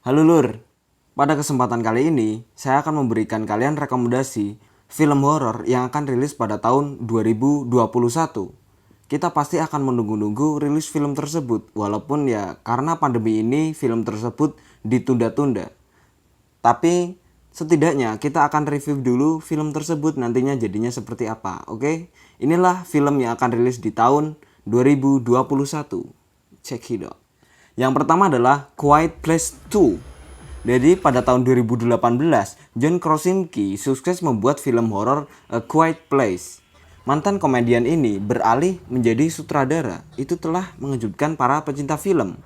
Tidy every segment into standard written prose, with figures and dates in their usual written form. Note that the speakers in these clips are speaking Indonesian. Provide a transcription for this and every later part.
Halo Lur, pada kesempatan kali ini saya akan memberikan kalian rekomendasi film horor yang akan rilis pada tahun 2021. Kita pasti akan menunggu-nunggu rilis film tersebut, walaupun ya karena pandemi ini film tersebut ditunda-tunda. Tapi setidaknya kita akan review dulu film tersebut nantinya jadinya seperti apa, oke? Inilah film yang akan rilis di tahun 2021. Check it out. Yang pertama adalah Quiet Place 2. Jadi pada tahun 2018, John Krasinski sukses membuat film horor A Quiet Place. Mantan komedian ini beralih menjadi sutradara. Itu telah mengejutkan para pecinta film.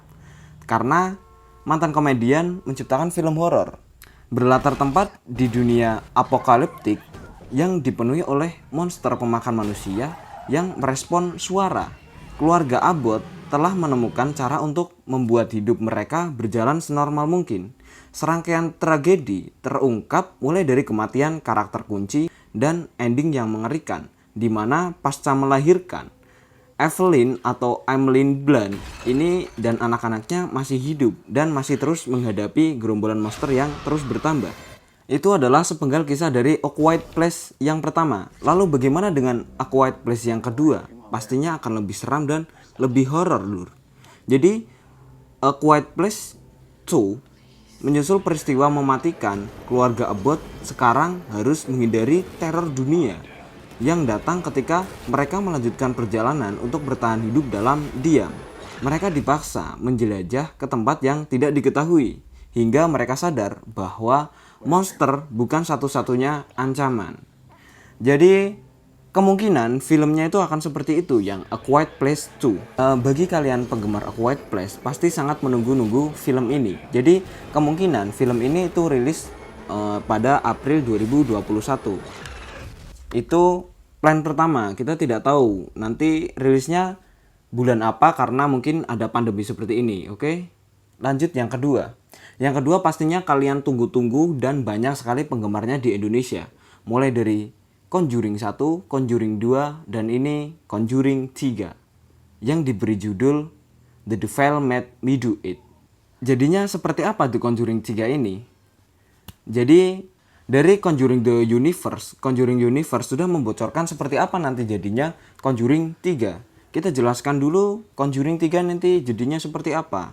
Karena mantan komedian menciptakan film horor berlatar tempat di dunia apokaliptik yang dipenuhi oleh monster pemakan manusia yang merespon suara. Keluarga Abbott telah menemukan cara untuk membuat hidup mereka berjalan senormal mungkin. Serangkaian tragedi terungkap mulai dari kematian karakter kunci dan ending yang mengerikan, di mana pasca melahirkan, Evelyn atau Emmeline Blunt ini dan anak-anaknya masih hidup dan masih terus menghadapi gerombolan monster yang terus bertambah. Itu adalah sepenggal kisah dari A Quiet Place yang pertama. Lalu bagaimana dengan A Quiet Place yang kedua? Pastinya akan lebih seram dan lebih horor, Lur. Jadi A Quiet Place 2 menyusul peristiwa mematikan, keluarga Abbott sekarang harus menghindari teror dunia yang datang ketika mereka melanjutkan perjalanan untuk bertahan hidup dalam diam. Mereka dipaksa menjelajah ke tempat yang tidak diketahui hingga mereka sadar bahwa monster bukan satu-satunya ancaman. Jadi kemungkinan filmnya itu akan seperti itu, yang A Quiet Place 2. Bagi kalian penggemar A Quiet Place pasti sangat menunggu-nunggu film ini. Jadi kemungkinan film ini itu rilis pada April 2021. Itu plan pertama. Kita tidak tahu nanti rilisnya bulan apa karena mungkin ada pandemi seperti ini. Oke? Lanjut yang kedua. Yang kedua pastinya kalian tunggu-tunggu dan banyak sekali penggemarnya di Indonesia. Mulai dari Conjuring 1, Conjuring 2, dan ini Conjuring 3 yang diberi judul The Devil Made Me Do It. Jadinya seperti apa The Conjuring 3 ini? Jadi dari Conjuring Universe sudah membocorkan seperti apa nanti jadinya Conjuring 3. Kita jelaskan dulu Conjuring 3 nanti jadinya seperti apa.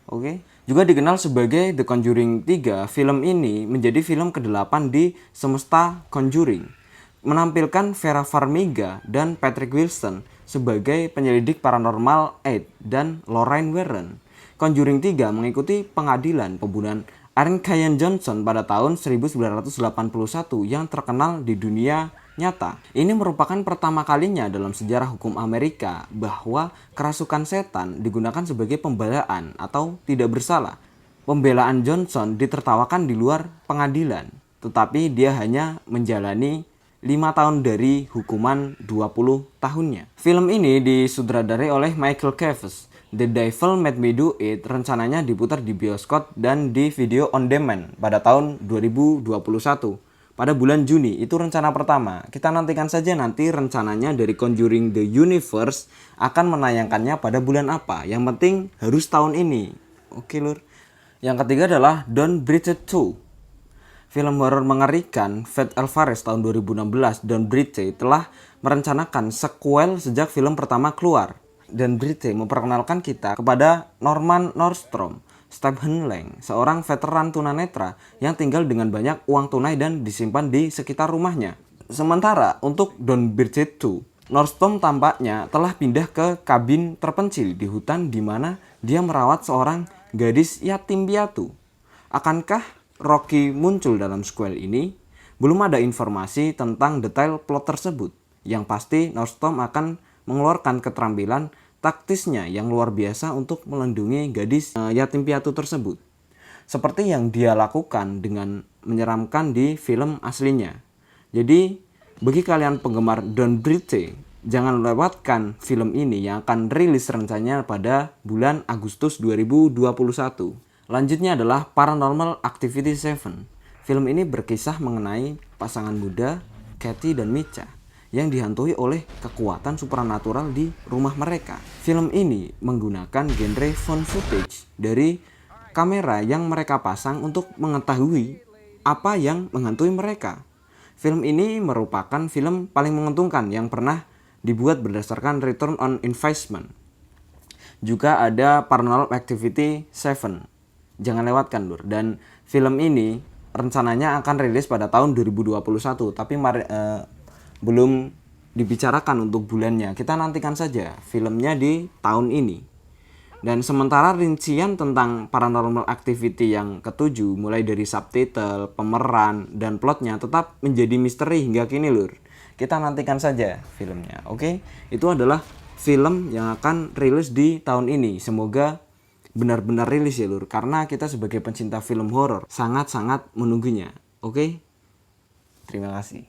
Oke. Juga dikenal sebagai The Conjuring 3, film ini menjadi film ke-8 di semesta Conjuring. Menampilkan Vera Farmiga dan Patrick Wilson sebagai penyelidik paranormal Ed dan Lorraine Warren. Conjuring 3 mengikuti pengadilan pembunuhan Aaron Kyan Johnson pada tahun 1981 yang terkenal di dunia nyata. Ini merupakan pertama kalinya dalam sejarah hukum Amerika bahwa kerasukan setan digunakan sebagai pembelaan atau tidak bersalah. Pembelaan Johnson ditertawakan di luar pengadilan, tetapi dia hanya menjalani 5 tahun dari hukuman 20 tahunnya. Film ini disutradarai oleh Michael Cavill. The Devil Made Me Do It rencananya diputar di bioskop dan di video on demand pada tahun 2021. Pada bulan Juni, itu rencana pertama. Kita nantikan saja nanti rencananya dari Conjuring The Universe akan menayangkannya pada bulan apa. Yang penting harus tahun ini. Oke, Lur. Yang ketiga adalah Don't Breathe 2. Film horor mengerikan Fede Alvarez tahun 2016, Don't Breathe telah merencanakan sequel sejak film pertama keluar. Don't Breathe memperkenalkan kita kepada Norman Nordstrom, Stephen Lang, seorang veteran tunanetra yang tinggal dengan banyak uang tunai dan disimpan di sekitar rumahnya. Sementara untuk Don't Breathe 2, Nordstrom tampaknya telah pindah ke kabin terpencil di hutan di mana dia merawat seorang gadis yatim piatu. Akankah Rocky muncul dalam sequel ini? Belum ada informasi tentang detail plot tersebut. Yang pasti Nordstrom akan mengeluarkan keterampilan taktisnya yang luar biasa untuk melindungi gadis yatim piatu tersebut. Seperti yang dia lakukan dengan menyeramkan di film aslinya. Jadi, bagi kalian penggemar Don't Breathe, jangan lewatkan film ini yang akan rilis rencananya pada bulan Agustus 2021. Lanjutnya adalah Paranormal Activity 7. Film ini berkisah mengenai pasangan muda, Kathy dan Micha, yang dihantui oleh kekuatan supranatural di rumah mereka. Film ini menggunakan genre found footage dari kamera yang mereka pasang untuk mengetahui apa yang menghantui mereka. Film ini merupakan film paling menguntungkan yang pernah dibuat berdasarkan return on investment. Juga ada Paranormal Activity 7. Jangan lewatkan, Lur. Dan film ini rencananya akan rilis pada tahun 2021, tapi belum dibicarakan untuk bulannya. Kita nantikan saja filmnya di tahun ini. Dan sementara rincian tentang Paranormal Activity yang ketujuh, mulai dari subtitle, pemeran, dan plotnya tetap menjadi misteri hingga kini, Lur. Kita nantikan saja filmnya, oke? Itu adalah film yang akan rilis di tahun ini. Semoga benar-benar rilis ya, Lur. Karena kita sebagai pencinta film horor sangat-sangat menunggunya, oke? Terima kasih.